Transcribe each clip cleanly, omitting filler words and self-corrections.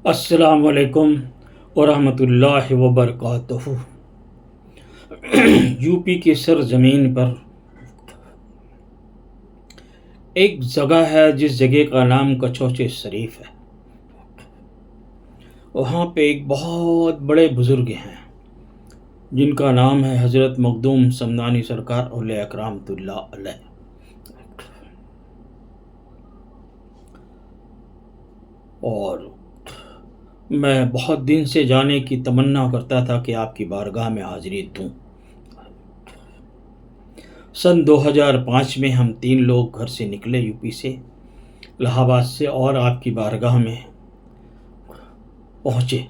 अस्सलाम वालेकुम वरहमतुल्लाहि वबरकातुहू। यूपी की सरजमीन पर एक जगह है जिस जगह का नाम कचौचे शरीफ है। वहाँ पे एक बहुत बड़े बुज़ुर्ग हैं जिनका नाम है हज़रत मखदूम समदानी सरकार औलिया करामतुल्लाह अलैह। और मैं बहुत दिन से जाने की तमन्ना करता था कि आपकी बारगाह में हाज़िरी दूँ। सन 2005 में हम 3 लोग घर से निकले यूपी से, इलाहाबाद से, और आपकी बारगाह में पहुँचे।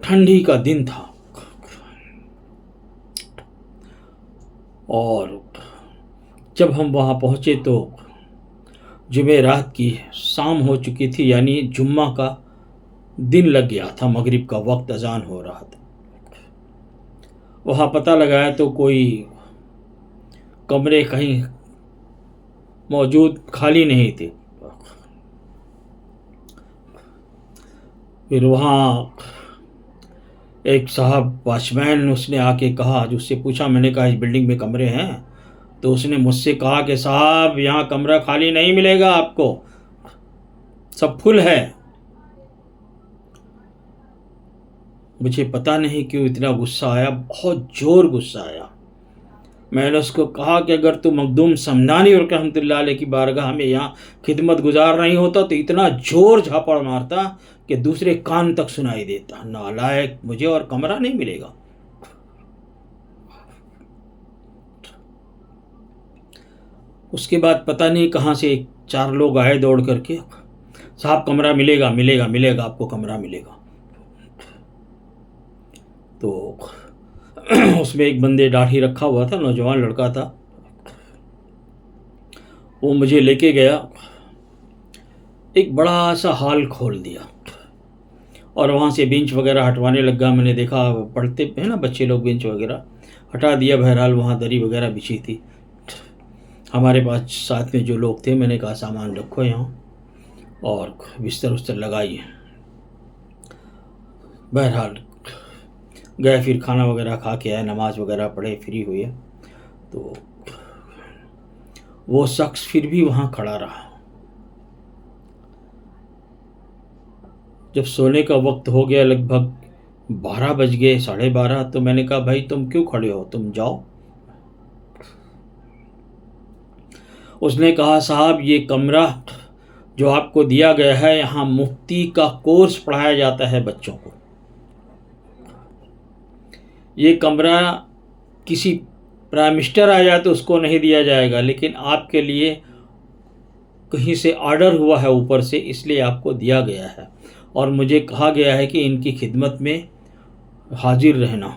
ठंडी का दिन था और जब हम वहाँ पहुँचे तो जुमेरात की शाम हो चुकी थी, यानी जुम्मा का दिन लग गया था, मगरिब का वक्त, अजान हो रहा था। वहाँ पता लगाया तो कोई कमरे कहीं मौजूद खाली नहीं थे। फिर वहाँ एक साहब वॉचमैन, उसने आके कहा, जो उससे पूछा, मैंने कहा इस बिल्डिंग में कमरे हैं? तो उसने मुझसे कहा कि साहब यहाँ कमरा खाली नहीं मिलेगा आपको, सब फुल है। मुझे पता नहीं क्यों इतना गुस्सा आया, बहुत ज़ोर गुस्सा आया। मैंने उसको कहा कि अगर तू मखदूम समदानी और रहमतुल्लाह अलैह की बारगाह में यहाँ खिदमत गुजार नहीं होता तो इतना ज़ोर झापड़ मारता कि दूसरे कान तक सुनाई देता। नालायक, मुझे और कमरा नहीं मिलेगा। उसके बाद पता नहीं कहाँ से 4 लोग आए दौड़ करके, साहब कमरा मिलेगा, मिलेगा, मिलेगा, आपको कमरा मिलेगा। तो उसमें एक बंदे दाढ़ी रखा हुआ था, नौजवान लड़का था, वो मुझे लेके गया, एक बड़ा सा हॉल खोल दिया और वहाँ से बेंच वगैरह हटवाने लगा। मैंने देखा पढ़ते हैं ना बच्चे लोग, बेंच वगैरह हटा दिया। बहरहाल वहाँ दरी वगैरह बिछी थी। हमारे पास साथ में जो लोग थे, मैंने कहा सामान रखो यहाँ और बिस्तर उस्तर लगाइए। बहरहाल गए, फिर खाना वगैरह खा के आए, नमाज वगैरह पढ़े, फ्री हुए। तो वो शख्स फिर भी वहाँ खड़ा रहा। जब सोने का वक्त हो गया, लगभग 12 बज गए, 12:30, तो मैंने कहा भाई तुम क्यों खड़े हो, तुम जाओ। उसने कहा साहब ये कमरा जो आपको दिया गया है, यहाँ मुफ्ती का कोर्स पढ़ाया जाता है बच्चों को। ये कमरा किसी प्राइम मिनिस्टर आ जाए तो उसको नहीं दिया जाएगा, लेकिन आपके लिए कहीं से ऑर्डर हुआ है ऊपर से, इसलिए आपको दिया गया है और मुझे कहा गया है कि इनकी खिदमत में हाजिर रहना।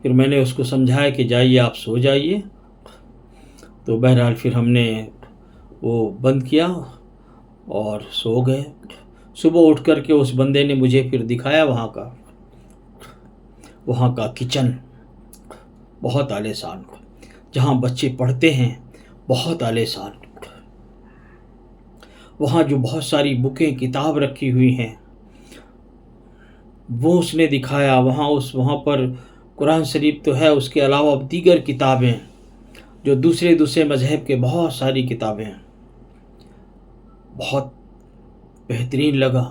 फिर मैंने उसको समझाया कि जाइए आप सो जाइए। तो बहरहाल फिर हमने वो बंद किया और सो गए। सुबह उठ कर के उस बंदे ने मुझे फिर दिखाया वहाँ का किचन, बहुत आलीशान, जहाँ बच्चे पढ़ते हैं, बहुत आलीशान। वहाँ जो बहुत सारी बुकें किताब रखी हुई हैं वो उसने दिखाया। वहाँ पर कुरान शरीफ तो है, उसके अलावा दीगर किताबें, जो दूसरे दूसरे मज़हब के बहुत सारी किताबें हैं। बहुत बेहतरीन लगा।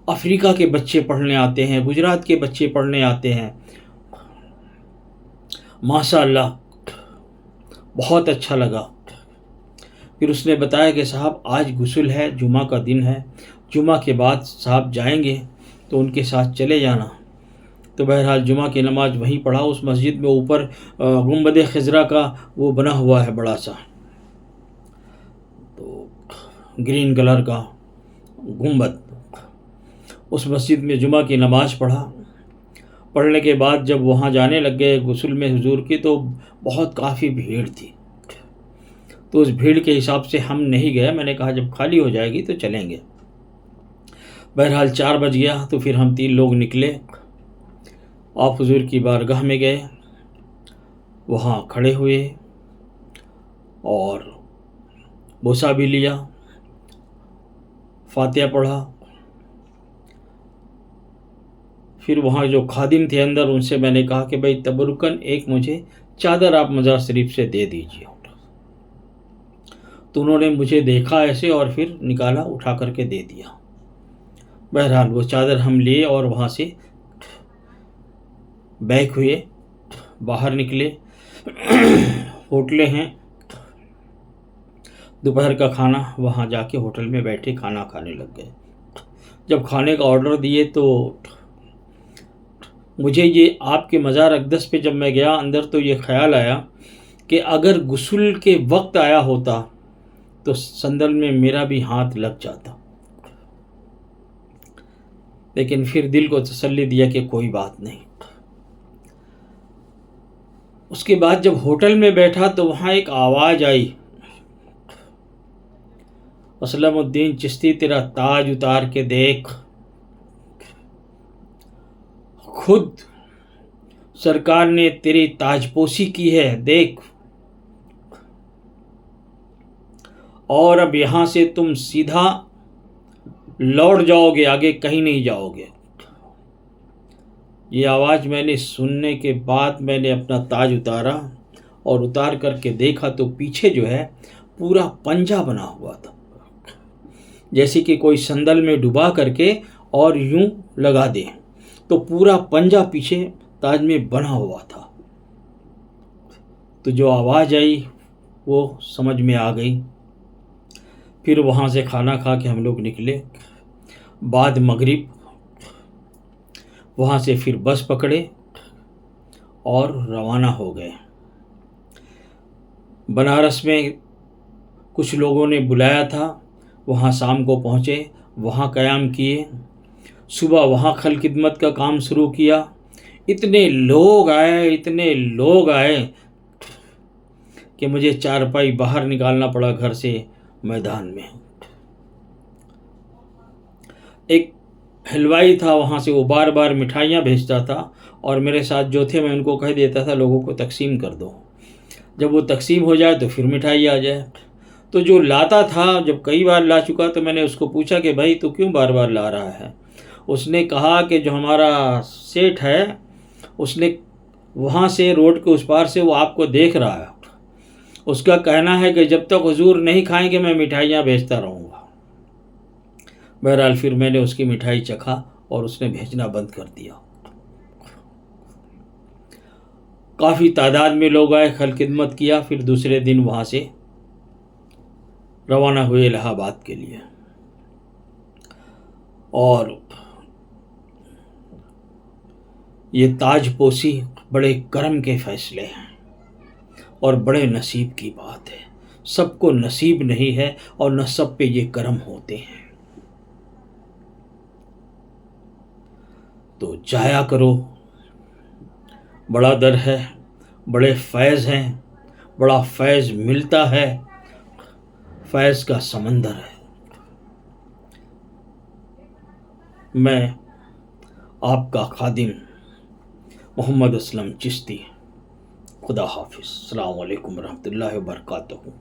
अफ्रीका के बच्चे पढ़ने आते हैं, गुजरात के बच्चे पढ़ने आते हैं। माशाअल्लाह, बहुत अच्छा लगा। फिर उसने बताया कि साहब आज गुस्ल है, जुमा का दिन है, जुमा के बाद साहब जाएंगे तो उनके साथ चले जाना। तो बहरहाल जुमा की नमाज वहीं पढ़ा, उस मस्जिद में ऊपर गुंबद खिजरा का वो बना हुआ है बड़ा सा, तो ग्रीन कलर का गुंबद। उस मस्जिद में जुमा की नमाज पढ़ा। पढ़ने के बाद जब वहाँ जाने लग गए गुस्ल में हुजूर की, तो बहुत काफ़ी भीड़ थी। तो उस भीड़ के हिसाब से हम नहीं गए। मैंने कहा जब खाली हो जाएगी तो चलेंगे। बहरहाल 4 बज गया तो फिर हम 3 लोग निकले, आप हुजूर की बारगाह में गए, वहाँ खड़े हुए और बोसा भी लिया, फातिहा पढ़ा। फिर वहाँ जो खादिम थे अंदर, उनसे मैंने कहा कि भाई तबरुकन एक मुझे चादर आप मज़ार शरीफ से दे दीजिए। तो उन्होंने मुझे देखा ऐसे और फिर निकाला, उठा करके दे दिया। बहरहाल वो चादर हम लिए और वहाँ से बैक हुए, बाहर निकले। होटलें हैं, दोपहर का खाना, वहाँ जाके होटल में बैठे खाना खाने लग गए। जब खाने का ऑर्डर दिए तो मुझे ये आपके मज़ार अक़दस पे जब मैं गया अंदर तो ये ख़्याल आया कि अगर गुस्ल के वक्त आया होता तो संदल में मेरा भी हाथ लग जाता, लेकिन फिर दिल को तसल्ली दिया कि कोई बात नहीं। उसके बाद जब होटल में बैठा तो वहाँ एक आवाज़ आई, असलमुद्दीन चिश्ती तेरा ताज उतार के देख, खुद सरकार ने तेरी ताजपोशी की है, देख। और अब यहाँ से तुम सीधा लौट जाओगे, आगे कहीं नहीं जाओगे। ये आवाज़ मैंने सुनने के बाद मैंने अपना ताज उतारा और उतार करके देखा तो पीछे जो है पूरा पंजा बना हुआ था, जैसे कि कोई संदल में डुबा करके और यूं लगा दे, तो पूरा पंजा पीछे ताज में बना हुआ था। तो जो आवाज़ आई वो समझ में आ गई। फिर वहाँ से खाना खा के हम लोग निकले। बाद मगरिब वहाँ से फिर बस पकड़े और रवाना हो गए। बनारस में कुछ लोगों ने बुलाया था, वहाँ शाम को पहुँचे, वहाँ क़याम किए। सुबह वहाँ खल खिदमत का काम शुरू किया। इतने लोग आए कि मुझे चारपाई बाहर निकालना पड़ा घर से मैदान में। एक हलवाई था वहाँ से, वो बार बार मिठाइयाँ भेजता था और मेरे साथ जो थे मैं उनको कह देता था लोगों को तकसीम कर दो, जब वो तकसीम हो जाए तो फिर मिठाई आ जाए। तो जो लाता था, जब कई बार ला चुका तो मैंने उसको पूछा कि भाई तू क्यों बार बार ला रहा है। उसने कहा कि जो हमारा सेठ है उसने वहाँ से रोड के उस पार से वो आपको देख रहा है, उसका कहना है कि जब तक हुजूर नहीं खाएंगे मैं मिठाइयाँ भेजता रहूँगा। बहरहाल फिर मैंने उसकी मिठाई चखा और उसने भेजना बंद कर दिया। काफ़ी तादाद में लोग आए, खल खिदमत किया। फिर दूसरे दिन वहाँ से रवाना हुए इलाहाबाद के लिए। और ये ताजपोशी बड़े करम के फ़ैसले हैं और बड़े नसीब की बात है। सबको नसीब नहीं है और न सब पे ये करम होते हैं। तो जाया करो, बड़ा दर है, बड़े फैज़ हैं, बड़ा फैज़ मिलता है, फैज़ का समंदर है। मैं आपका खादिम मोहम्मद असलम चिश्ती, खुदा हाफिज़। अस्सलामु अलैकुम रहमतुल्लाहि व बरकातहू।